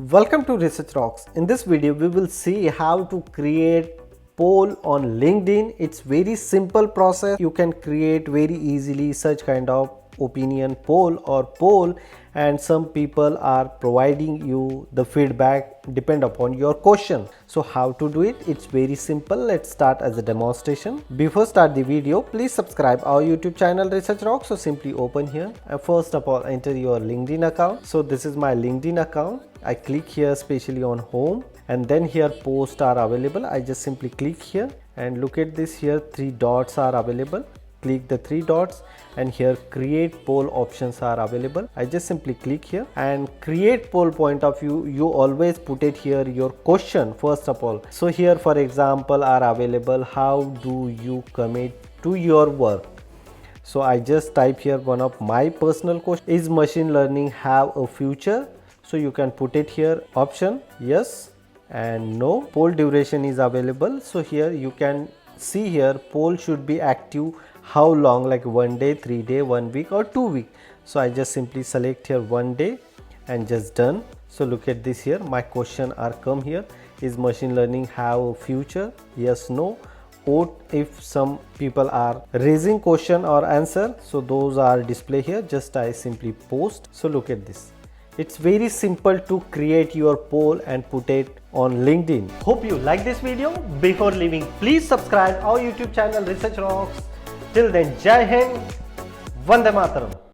Welcome to Research Rocks. In this video we will see how to create poll on LinkedIn. It's very simple process. You can create very easily such kind of opinion poll and some people are providing you the feedback depend upon your question. So how to do it? It's very simple. Let's start as a demonstration. Before start the video, please subscribe our YouTube channel Research Rocks. So simply open here and first of all enter your LinkedIn account. So this is my LinkedIn account. I click here especially on home and then here posts are available. I just simply click here and look at this, here 3 dots are available. Click the 3 dots and here create poll options are available. I just simply click here and create poll point of view. You always put it here your question first of all. So here for example are available, how do you commit to your work? So I just type here one of my personal question, is machine learning have a future? So you can put it here option yes and no. Poll duration is available. So here you can see here poll should be active how long, like 1 day, 3 day, 1 week or 2 week. So I just simply select here 1 day and just done. So look at this here, my question are come here, is machine learning have a future? Yes, no. Or if some people are raising question or answer, so those are display here. Just I simply post. So look at this. It's very simple to create your poll and put it on LinkedIn. Hope you like this video. Before leaving, please subscribe our YouTube channel Research Rocks. Till then, Jai Hind, Vande Mataram.